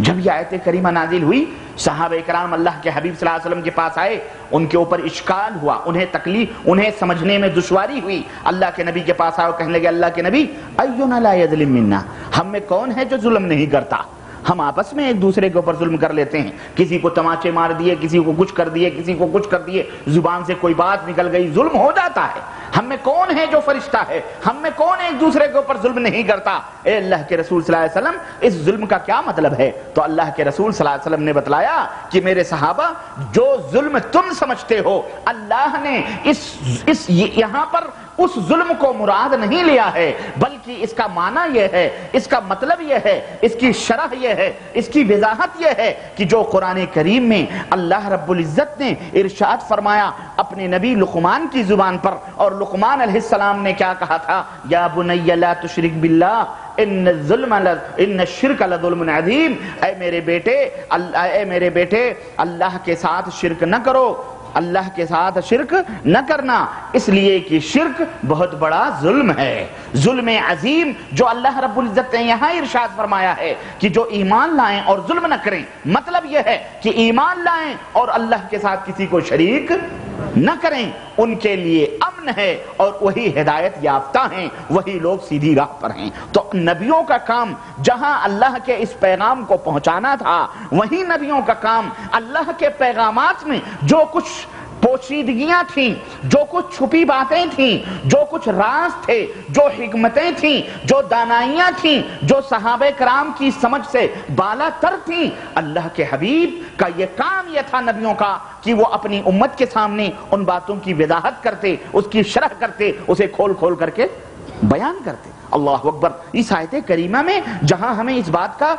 جب یہ آیت کریمہ نازل ہوئی صحابہ کرام اللہ کے حبیب صلی اللہ علیہ وسلم کے پاس آئے، ان کے اوپر اشکال ہوا، انہیں تکلیف، انہیں سمجھنے میں دشواری ہوئی، اللہ کے نبی کے پاس آئے اور کہنے لگے اللہ کے نبی اینا لا یظلم منا، ہم میں کون ہے جو ظلم نہیں کرتا؟ ہم آپس میں ایک دوسرے کے اوپر ظلم کر لیتے ہیں، کسی کو تماچے مار دیے، کسی کو کچھ کر دیے، کسی کو کچھ کر دیے، زبان سے کوئی بات نکل گئی، ظلم ہو جاتا ہے۔ ہم میں کون ہے جو فرشتہ ہے؟ ہم میں کون ایک دوسرے کے اوپر ظلم نہیں کرتا؟ اے اللہ کے رسول صلی اللہ علیہ وسلم، اس ظلم کا کیا مطلب ہے؟ تو اللہ کے رسول صلی اللہ علیہ وسلم نے بتلایا کہ میرے صحابہ، جو ظلم تم سمجھتے ہو، اللہ نے یہاں پر اس ظلم کو مراد نہیں لیا ہے، بلکہ اس کا معنی یہ ہے، اس کا مطلب یہ ہے، اس کی شرح یہ ہے، اس کی وضاحت یہ ہے کہ جو قرآن کریم میں اللہ رب العزت نے ارشاد فرمایا اپنے نبی لقمان کی زبان پر، اور لقمان علیہ السلام نے کیا کہا تھا؟ یا بنی لا تشرک باللہ ان الشرک لظلم عظیم، اے میرے بیٹے اللہ کے ساتھ شرک نہ کرو، اللہ کے ساتھ شرک نہ کرنا، اس لیے کہ شرک بہت بڑا ظلم ہے، ظلم عظیم، جو اللہ رب العزت نے یہاں ارشاد فرمایا ہے کہ جو ایمان لائیں اور ظلم نہ کریں، مطلب یہ ہے کہ ایمان لائیں اور اللہ کے ساتھ کسی کو شریک نہ کریں، ان کے لیے امن ہے، اور وہی ہدایت یافتہ ہیں، وہی لوگ سیدھی راہ پر ہیں۔ تو نبیوں کا کام جہاں اللہ کے اس پیغام کو پہنچانا تھا، وہی نبیوں کا کام اللہ کے پیغامات میں جو کچھ پوشیدگیاں تھیں، جو کچھ چھپی باتیں تھیں، جو کچھ راز تھے، جو حکمتیں تھیں، جو دانائیاں تھیں، جو صحابہ کرام کی سمجھ سے بالا تر تھیں، اللہ کے حبیب کا یہ کام یہ تھا نبیوں کا کہ وہ اپنی امت کے سامنے ان باتوں کی وضاحت کرتے، اس کی شرح کرتے، اسے کھول کھول کر کے بیان کرتے۔ اللہ اکبر۔ اس آیت کریمہ میں جہاں ہمیں اس بات کا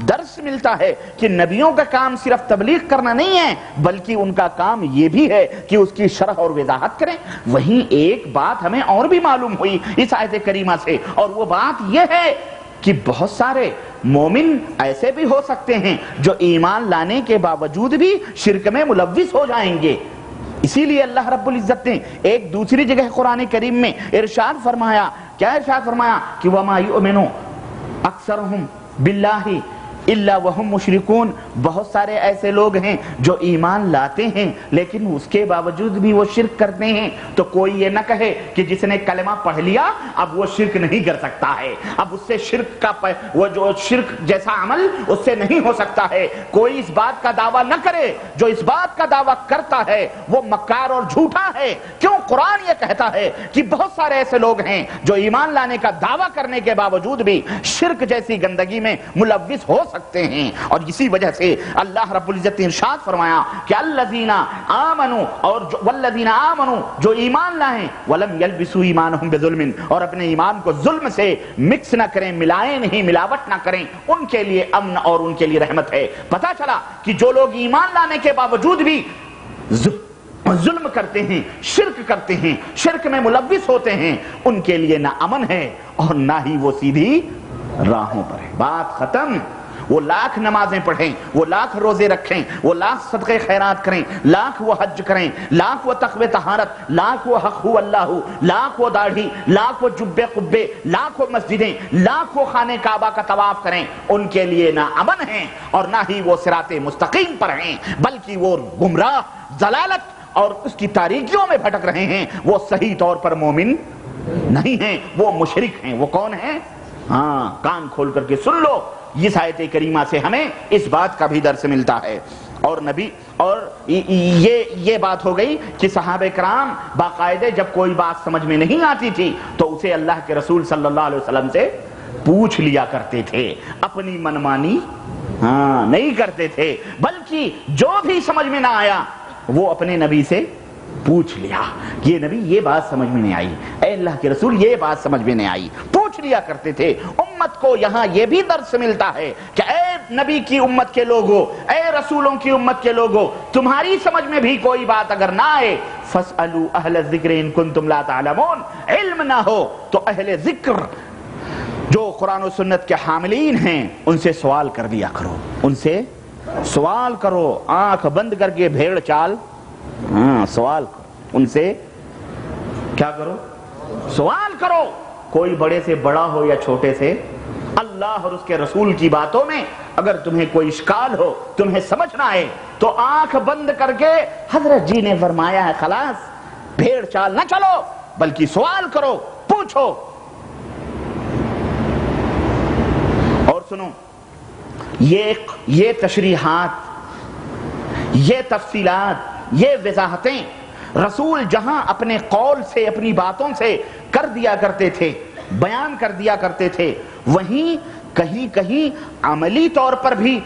درس ملتا ہے کہ نبیوں کا کام صرف تبلیغ کرنا نہیں ہے، بلکہ ان کا کام یہ بھی ہے کہ اس کی شرح اور وضاحت کریں، وہیں ایک بات ہمیں اور بھی معلوم ہوئی اس آیت کریمہ سے، اور وہ بات یہ ہے کہ بہت سارے مومن ایسے بھی ہو سکتے ہیں جو ایمان لانے کے باوجود بھی شرک میں ملوث ہو جائیں گے۔ اسی لیے اللہ رب العزت نے ایک دوسری جگہ قرآن کریم میں ارشاد فرمایا، کیا ارشاد فرمایا کہ وَمَا يُؤْمِنُ أَكْثَرُهُمْ بِاللَّهِ إِلَّا وَهُمْ مُشْرِكُونَ، بہت سارے ایسے لوگ ہیں جو ایمان لاتے ہیں لیکن اس کے باوجود بھی وہ شرک کرتے ہیں۔ تو کوئی یہ نہ کہے کہ جس نے کلمہ پڑھ لیا اب وہ شرک نہیں کر سکتا ہے، اب اس سے شرک کا وہ جو شرک جیسا عمل اس سے نہیں ہو سکتا ہے۔ کوئی اس بات کا دعویٰ نہ کرے، جو اس بات کا دعویٰ کرتا ہے وہ مکار اور جھوٹا ہے۔ کیوں؟ قرآن یہ کہتا ہے کہ بہت سارے ایسے لوگ ہیں جو ایمان لانے کا دعویٰ کرنے کے باوجود بھی شرک جیسی گندگی میں ملوث ہو سکتے ہیں، اور اسی وجہ سے اللہ رب العزت نے ارشاد فرمایا کہ الذین آمنوا، اور والذین آمنوا، جو ایمان لائیں، ولم یلبسوا ایمانہم بظلم، اور اپنے ایمان کو ظلم سے مکس نہ کریں، ملائیں نہیں، ملاوٹ نہ کریں، ان کے لیے امن اور ان کے لیے رحمت ہے۔ پتہ چلا کہ جو لوگ ایمان لانے کے باوجود بھی ظلم کرتے ہیں، شرک کرتے ہیں، شرک میں ملوث ہوتے ہیں، ان کے لیے نہ امن ہے اور نہ ہی وہ سیدھی راہوں پر ہے۔ بات ختم۔ وہ لاکھ نمازیں پڑھیں، وہ لاکھ روزے رکھیں، وہ لاکھ صدقے خیرات کریں، لاکھ وہ حج کریں، لاکھ وہ تقوی طہارت، لاکھ وہ حق ہو اللہ، لاکھ وہ داڑھی، لاکھ وہ جبے قبے، لاکھ وہ مسجدیں، لاکھ وہ خانہ کعبہ کا طواف کریں، ان کے لیے نہ امن ہے اور نہ ہی وہ صراط مستقیم پر ہیں، بلکہ وہ گمراہ، ضلالت اور اس کی تاریکیوں میں بھٹک رہے ہیں۔ وہ صحیح طور پر مومن نہیں ہیں، وہ مشرک ہیں۔ وہ کون ہیں؟ ہاں، کان کھول کر کے سن لو۔ اس آیت کریمہ سے ہمیں اس بات کا بھی درس ملتا ہے۔ اور نبی اور یہ بات ہو گئی کہ صحابہ کرام باقاعدہ جب کوئی بات سمجھ میں نہیں آتی تھی تو اسے اللہ کے رسول صلی اللہ علیہ وسلم سے پوچھ لیا کرتے تھے، اپنی منمانی نہیں کرتے تھے، بلکہ جو بھی سمجھ میں نہ آیا وہ اپنے نبی سے پوچھ لیا۔ یہ نبی یہ بات سمجھ میں نہیں آئی، اے اللہ کے رسول یہ بات سمجھ میں نہیں آئی، پوچھ لیا کرتے تھے۔ امت کو یہاں یہ بھی درس ملتا ہے کہ اے نبی کی امت کے لوگوں، اے رسولوں کی امت کے لوگوں، تمہاری سمجھ میں بھی کوئی بات اگر نہ آئے فاسألوا اہل الذکر ان کنتم لا تعلمون، علم نہ ہو تو اہل ذکر جو قرآن و سنت کے حاملین ہیں ان سے سوال کر دیا کرو، ان سے سوال کرو، آنکھ بند کر کے بھیڑ چال سوال کرو، ان سے کیا کرو؟ سوال کرو، کوئی بڑے سے بڑا ہو یا چھوٹے سے، اللہ اور اس کے رسول کی باتوں میں اگر تمہیں کوئی اشکال ہو، تمہیں سمجھنا ہے تو آنکھ بند کر کے حضرت جی نے فرمایا ہے خلاص بھیڑ چال نہ چلو بلکہ سوال کرو، پوچھو۔ اور سنو، یہ تشریحات، یہ تفصیلات، یہ وضاحتیں رسول جہاں اپنے قول سے، اپنی باتوں سے کر دیا کرتے تھے، بیان کر دیا کرتے تھے، وہیں کہیں کہیں عملی طور پر بھی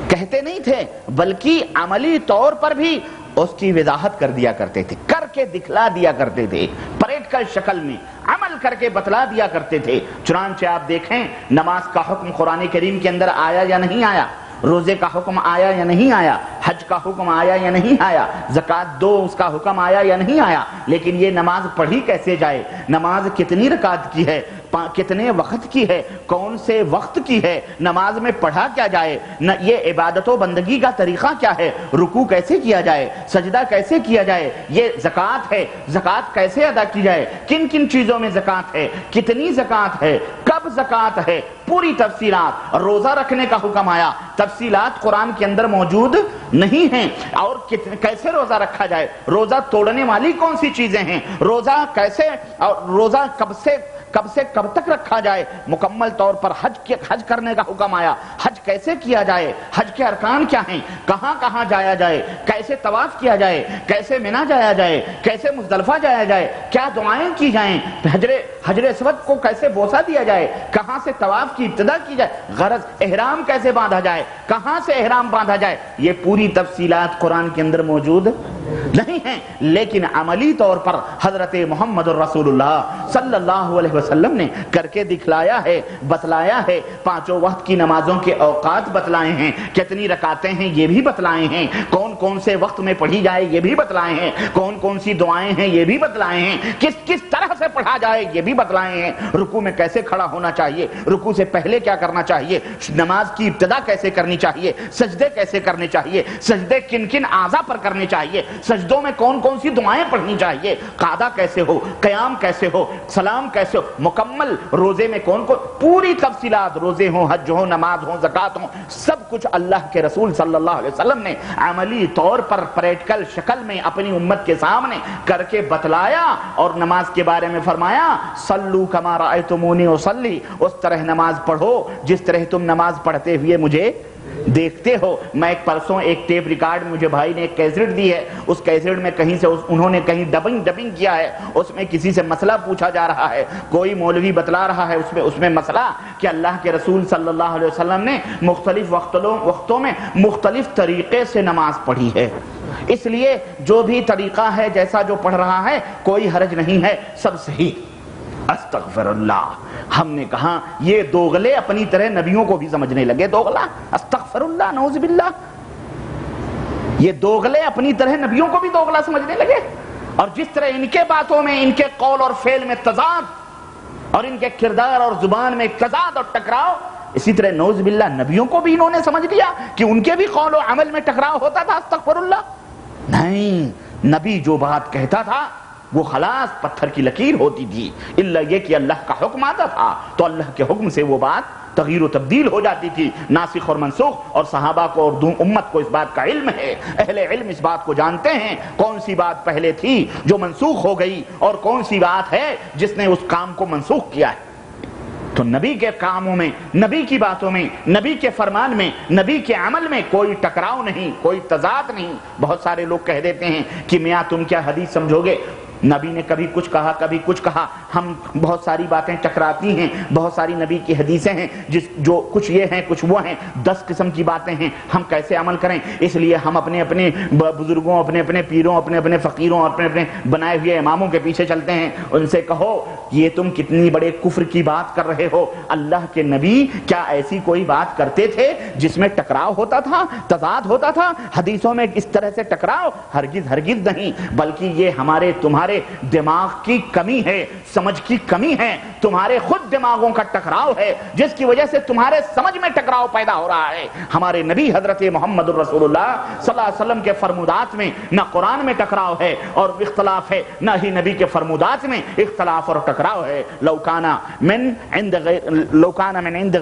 کہتے نہیں تھے بلکہ عملی طور پر بھی اس کی وضاحت کر دیا کرتے تھے، کر کے دکھلا دیا کرتے تھے، پریکٹیکل شکل میں عمل کر کے بتلا دیا کرتے تھے۔ چنانچہ آپ دیکھیں نماز کا حکم قرآن کریم کے اندر آیا یا نہیں آیا، روزے کا حکم آیا یا نہیں آیا، حج کا حکم آیا یا نہیں آیا، زکوٰۃ دو اس کا حکم آیا یا نہیں آیا، لیکن یہ نماز پڑھی کیسے جائے، نماز کتنی رکعت کی ہے، کتنے وقت کی ہے، کون سے وقت کی ہے، نماز میں پڑھا کیا جائے، یہ عبادت و بندگی کا طریقہ کیا ہے، رکوع کیسے کیا جائے، سجدہ کیسے کیا جائے، یہ زکوٰۃ ہے، زکوٰۃ کیسے ادا کی جائے، کن کن چیزوں میں زکوٰۃ ہے، کتنی زکوٰۃ ہے، کب زکوٰۃ ہے، پوری تفصیلات۔ روزہ رکھنے کا حکم آیا، تفصیلات قرآن کے اندر موجود نہیں ہیں، اور کیسے روزہ رکھا جائے، روزہ توڑنے والی کون سی چیزیں ہیں، روزہ کیسے، اور روزہ کب سے کب تک رکھا جائے، مکمل طور پر حج کرنے کا حکم آیا، حج کیسے کیا جائے، حج کے ارکان کیا ہیں، کہاں کہاں جایا جائے، کیسے طواف کیا جائے، کیسے منی جایا جائے، کیسے مزدلفہ جایا جائے، کیا دعائیں کی جائیں، حجر اسود کو کیسے بوسہ دیا جائے، کہاں سے طواف کی ابتدا کی جائے، غرض احرام کیسے باندھا جائے، کہاں سے احرام باندھا جائے، یہ پوری تفصیلات قرآن کے اندر موجود نہیں ہیں، لیکن عملی طور پر حضرت محمد رسول اللہ صلی اللہ علیہ وسلم نے کر کے دکھلایا ہے، بتلایا ہے، پانچوں وقت کی نمازوں کے اوقات بتلائے ہیں، کتنی رکعتیں ہیں یہ بھی بتلائے ہیں، کون کون سے وقت میں پڑھی جائے یہ بھی بتلائے ہیں، کون کون سی دعائیں ہیں یہ بھی بتلائے ہیں، کس طرح سے پڑھا جائے یہ بھی بتلائے ہیں، رکوع میں کیسے کھڑا ہونا چاہیے، رکوع سے پہلے کیا کرنا چاہیے، نماز کی ابتدا کیسے کرنی چاہیے، سجدے کیسے کرنے چاہیے، سجدے کن کن اعضاء پر کرنے چاہیے، سجدوں میں کون کون سی دعائیں پڑھنی چاہیے، قعدہ کیسے ہو، قیام کیسے ہو، سلام کیسے ہو، مکمل روزے میں کون پوری تفصیلات، روزے ہوں، حج ہوں، نماز ہوں، زکوٰۃ ہوں، سب کچھ اللہ کے رسول صلی اللہ علیہ وسلم نے عملی طور پر پریکٹیکل شکل میں اپنی امت کے سامنے کر کے بتلایا، اور نماز کے بارے میں فرمایا صلو کما رأیتمونی اصلی، اس طرح نماز پڑھو جس طرح تم نماز پڑھتے ہوئے مجھے دیکھتے ہو۔ میں ایک پرسوں ایک ٹیپ ریکارڈ مجھے بھائی نے ایک کیسٹ دی ہے، اس کیسٹ میں کہیں سے انہوں نے کہیں ڈبنگ کیا ہے، اس میں کسی سے مسئلہ پوچھا جا رہا ہے، کوئی مولوی بتلا رہا ہے اس میں مسئلہ کہ اللہ کے رسول صلی اللہ علیہ وسلم نے مختلف وقتوں میں مختلف طریقے سے نماز پڑھی ہے، اس لیے جو بھی طریقہ ہے، جیسا جو پڑھ رہا ہے کوئی حرج نہیں ہے، سب صحیح۔ استغفر اللہ، ہم نے کہا یہ دوغلے اپنی طرح نبیوں کو بھی سمجھنے لگے دوغلا، استغفر اللہ، نعوذ باللہ، یہ دوغلے اپنی طرح نبیوں کو بھی دوغلا سمجھنے لگے، اور جس طرح ان کے باتوں میں، ان کے قول اور فعل میں تضاد، اور ان کے کردار اور زبان میں تضاد اور ٹکراؤ، اسی طرح نعوذ باللہ نبیوں کو بھی انہوں نے سمجھ لیا کہ ان کے بھی قول و عمل میں ٹکراؤ ہوتا تھا، استغفر اللہ۔ نہیں، نبی جو بات کہتا تھا وہ خلاص پتھر کی لکیر ہوتی تھی، الا یہ کہ اللہ کا حکم آتا تھا تو اللہ کے حکم سے وہ بات تغیر و تبدیل ہو جاتی تھی، ناسخ اور منسوخ، اور صحابہ کو اور امت کو اس بات کا علم ہے، اہل علم اس بات کو جانتے ہیں کون سی بات پہلے تھی جو منسوخ ہو گئی اور کون سی بات ہے جس نے اس کام کو منسوخ کیا ہے۔ تو نبی کے کاموں میں، نبی کی باتوں میں، نبی کے فرمان میں، نبی کے عمل میں کوئی ٹکراؤ نہیں، کوئی تضاد نہیں۔ بہت سارے لوگ کہہ دیتے ہیں کہ میاں تم کیا حدیث سمجھو گے، نبی نے کبھی کچھ کہا کبھی کچھ کہا، ہم بہت ساری باتیں ٹکراتی ہیں، بہت ساری نبی کی حدیثیں ہیں جو کچھ یہ ہیں کچھ وہ ہیں، 10 قسم کی باتیں ہیں، ہم کیسے عمل کریں؟ اس لیے ہم اپنے اپنے بزرگوں، اپنے اپنے پیروں، اپنے اپنے فقیروں، اپنے اپنے بنائے ہوئے اماموں کے پیچھے چلتے ہیں۔ ان سے کہو یہ تم کتنی بڑے کفر کی بات کر رہے ہو، اللہ کے نبی کیا ایسی کوئی بات کرتے تھے جس میں ٹکراؤ ہوتا تھا، تضاد ہوتا تھا؟ حدیثوں میں اس طرح سے ٹکراؤ ہرگز ہرگز نہیں، بلکہ یہ ہمارے تمہارے تمہارے دماغ کی کمی ہے، سمجھ کی کمی ہے، تمہارے خود دماغوں کا ٹکراؤ ہے جس کی وجہ سے تمہارے سمجھ میں ٹکراؤ پیدا ہو رہا ہے۔ ہمارے نبی حضرت محمد الرسول اللہ صلی اللہ علیہ وسلم کے فرمودات میں نہ قرآن میں ٹکراؤ ہے اور اختلاف ہے، نہ ہی نبی کے فرمودات میں اختلاف اور ٹکراؤ ہے۔ لو کان من عند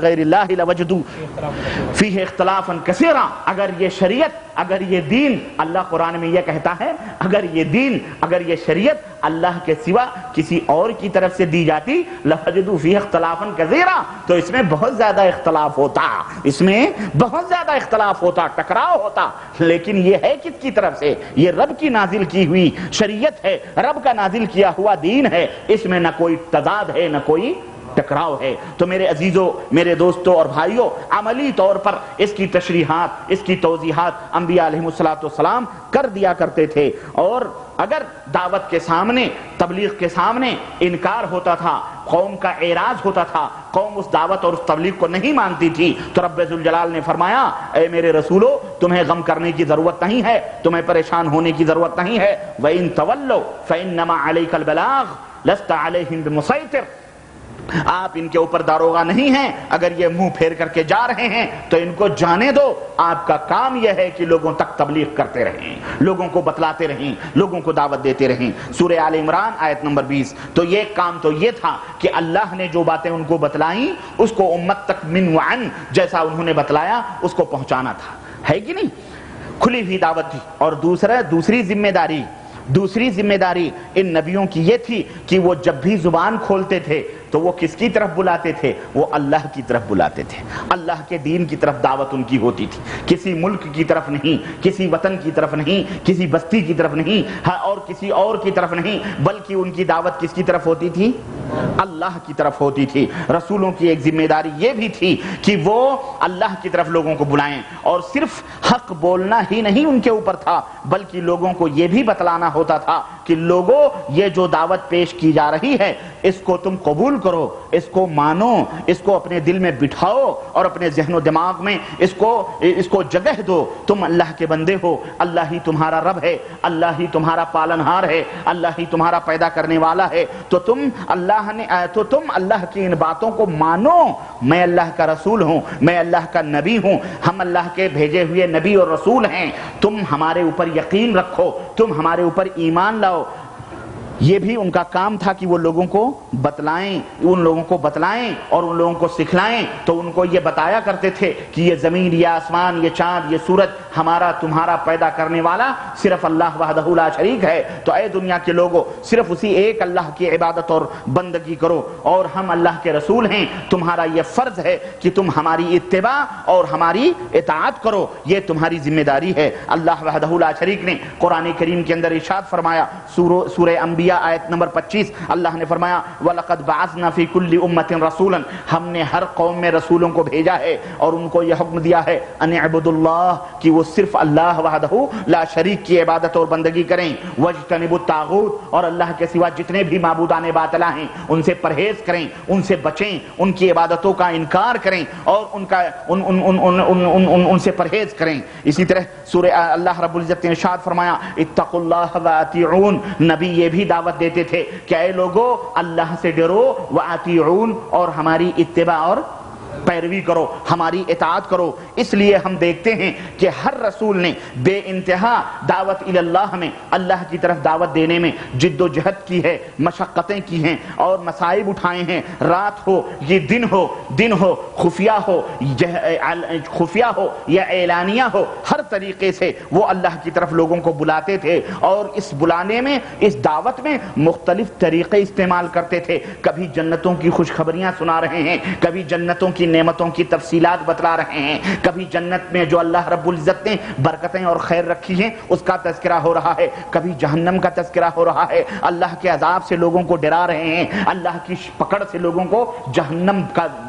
غیر اللہ لوجدوا فیہ اختلافا کثیرا، اگر یہ شریعت، اگر یہ دین، اللہ قرآن میں یہ کہتا ہے اگر یہ دین، اگر یہ شریعت اللہ کے سوا کسی اور کی طرف سے دی جاتی لوجدوا فیہ اختلافا کثیرا، تو اس میں بہت زیادہ اختلاف ہوتا، اس میں بہت زیادہ اختلاف ہوتا، ٹکراؤ ہوتا۔ لیکن یہ ہے کس کی طرف سے؟ یہ رب کی نازل کی ہوئی شریعت ہے، رب کا نازل کیا ہوا دین ہے، اس میں نہ کوئی تضاد ہے نہ کوئی ٹکراؤ ہے۔ تو میرے عزیزوں، میرے دوستوں اور بھائیوں، عملی طور پر اس کی تشریحات، اس کی توضیحات انبیاء علیہ السلام کر دیا کرتے تھے، اور اگر دعوت کے سامنے، تبلیغ کے سامنے انکار ہوتا تھا، قوم کا اعراض ہوتا تھا، قوم اس دعوت اور اس تبلیغ کو نہیں مانتی تھی، تو رب ذوالجلال نے فرمایا اے میرے رسولو، تمہیں غم کرنے کی ضرورت نہیں ہے، تمہیں پریشان ہونے کی ضرورت نہیں ہے۔ وَإِن تَوَلَّوْا فَإِنَّمَا عَلَيْكَ الْبَلَاغُ لَسْتَ عَلَيْهِمْ بِمُسَيْطِرٍ، آپ ان کے اوپر داروغہ نہیں ہیں، اگر یہ منہ پھیر کر کے جا رہے ہیں تو ان کو جانے دو، آپ کا کام یہ ہے کہ لوگوں تک تبلیغ کرتے رہیں، لوگوں کو بتلاتے رہیں، لوگوں کو دعوت دیتے رہیں۔ سورہ آل عمران آیت نمبر 20۔ تو یہ کام تو یہ تھا کہ اللہ نے جو باتیں ان کو بتلائیں اس کو امت تک من وعن، جیسا انہوں نے بتلایا اس کو پہنچانا تھا، ہے کہ نہیں؟ کھلی ہوئی دعوت تھی۔ اور دوسری ذمہ داری ان نبیوں کی یہ تھی کہ وہ جب بھی زبان کھولتے تھے تو وہ کس کی طرف بلاتے تھے؟ وہ اللہ کی طرف بلاتے تھے، اللہ کے دین کی طرف دعوت ان کی ہوتی تھی، کسی ملک کی طرف نہیں، کسی وطن کی طرف نہیں، کسی بستی کی طرف نہیں، اور کسی اور کی طرف نہیں، بلکہ ان کی دعوت کس کی طرف ہوتی تھی؟ اللہ کی طرف ہوتی تھی۔ رسولوں کی ایک ذمہ داری یہ بھی تھی کہ وہ اللہ کی طرف لوگوں کو بلائیں، اور صرف حق بولنا ہی نہیں ان کے اوپر تھا، بلکہ لوگوں کو یہ بھی بتلانا ہوتا تھا کہ لوگوں، یہ جو دعوت پیش کی جا رہی ہے اس کو تم قبول کرو، اس کو مانو، اس کو اپنے دل میں بٹھاؤ اور اپنے ذہن و دماغ میں اس کو جگہ دو۔ تم اللہ کے بندے ہو، اللہ ہی تمہارا رب ہے، اللہ ہی تمہارا پالنہار ہے، اللہ ہی تمہارا پیدا کرنے والا ہے، تو تم اللہ کی ان باتوں کو مانو۔ میں اللہ کا رسول ہوں، میں اللہ کا نبی ہوں، ہم اللہ کے بھیجے ہوئے نبی اور رسول ہیں، تم ہمارے اوپر یقین رکھو، تم ہمارے اوپر ایمان لاؤ۔ یہ بھی ان کا کام تھا کہ وہ لوگوں کو بتلائیں، ان لوگوں کو بتلائیں اور ان لوگوں کو سکھلائیں۔ تو ان کو یہ بتایا کرتے تھے کہ یہ زمین، یہ آسمان، یہ چاند، یہ سورج ہمارا تمہارا پیدا کرنے والا صرف اللہ وحدہ لا شریک ہے، تو اے دنیا کے لوگوں صرف اسی ایک اللہ کی عبادت اور بندگی کرو، اور ہم اللہ کے رسول ہیں، تمہارا یہ فرض ہے کہ تم ہماری اتباع اور ہماری اطاعت کرو، یہ تمہاری ذمہ داری ہے۔ اللہ وحدہ لا شریک نے قرآن کریم کے اندر ارشاد فرمایا، سورہ انبیاء آیت نمبر 25، اللہ نے فرمایا وَلَقَدْ بَعَثْنَا فِي كُلِّ أُمَّةٍ رَسُولًا، ہم نے ہر قوم میں رسولوں کو بھیجا ہے اور ان کو یہ حکم دیا ہے ان اعبدوا اللہ، کہ وہ صرف اللہ وحدہ لا شریک کی عبادت اور بندگی کریں، وَاجْتَنِبُوا الطَّاغُوتَ، اور اللہ کے سوا جتنے بھی معبودان باطلہ ہیں ان سے پرہیز کریں، ان سے بچیں، ان کی عبادتوں کا انکار کریں اور ان سے پرہیز کریں۔ اسی طرح سورہ اللہ رب العزت نے ارشاد فرمایا اتقوا اللہ وَأَطِیعُونَ، نبی یہ بھی دعوت دیتے تھے کہ اے لوگو اللہ سے ڈرو، وَأَطِیعُونَ، اور ہماری اتباع اور پیروی کرو، ہماری اطاعت کرو۔ اس لیے ہم دیکھتے ہیں کہ ہر رسول نے بے انتہا دعوت اللہ میں، اللہ کی طرف دعوت دینے میں جد و جہد کی ہے، مشقتیں کی ہیں اور مصائب اٹھائے ہیں، رات ہو یہ دن ہو، خفیہ ہو یا اعلانیہ ہو، ہر طریقے سے وہ اللہ کی طرف لوگوں کو بلاتے تھے، اور اس بلانے میں، اس دعوت میں مختلف طریقے استعمال کرتے تھے۔ کبھی جنتوں کی خوشخبریاں سنا رہے ہیں، کبھی جنتوں کی نعمتوں کی تفصیلات بتلا رہے ہیں، کبھی جنت میں جو اللہ رب العزت نے برکتیں اور خیر رکھی ہیں اس کا تذکرہ ہو رہا ہے، کبھی جہنم کا تذکرہ ہو رہا ہے، اللہ کے عذاب سے لوگوں کو ڈرا رہے ہیں، اللہ کی پکڑ سے لوگوں کو جہنم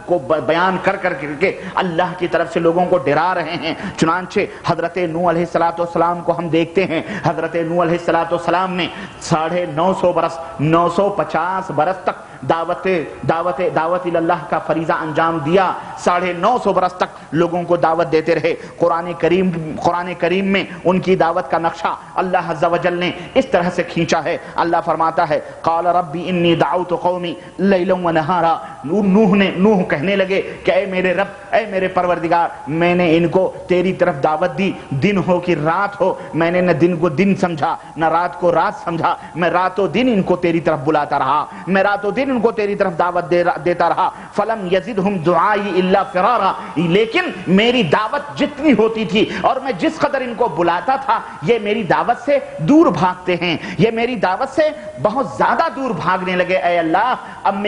کو بیان کر کے اللہ کی طرف سے لوگوں کو ڈرا رہے ہیں۔ چنانچہ حضرت نوح علیہ السلام کو ہم دیکھتے ہیں، حضرت نوح علیہ السلام نے 950 برس تک دعوت اللہ کا فریضہ انجام دیا، 950 برس تک لوگوں کو دعوت دیتے رہے۔ قرآن کریم میں ان کی دعوت کا نقشہ اللہ عز و جل نے اس طرح سے کھینچا ہے۔ اللہ فرماتا ہے قال ربی انی دعوت قومی لیلا و نہارا، نوح کہنے لگے کہ اے میرے رب، اے میرے پروردگار، میں نے ان کو تیری طرف دعوت دی، دن ہو کہ رات ہو، میں نے نہ دن کو دن سمجھا نہ رات کو رات سمجھا، میں راتوں دن ان کو تیری طرف بلاتا رہا، میں راتوں دن ان کو تیری طرف دعوت دیتا رہا۔ فلم یزدہم دعائی الا فرارا، لیکن میری دعوت جتنی ہوتی تھی اور میں جس قدر ان کو بلاتا تھا، یہ میری دعوت سے دور بھاگتے ہیں، یہ میری دعوت سے بہت زیادہ دور بھاگنے لگے۔ اے اللہ اب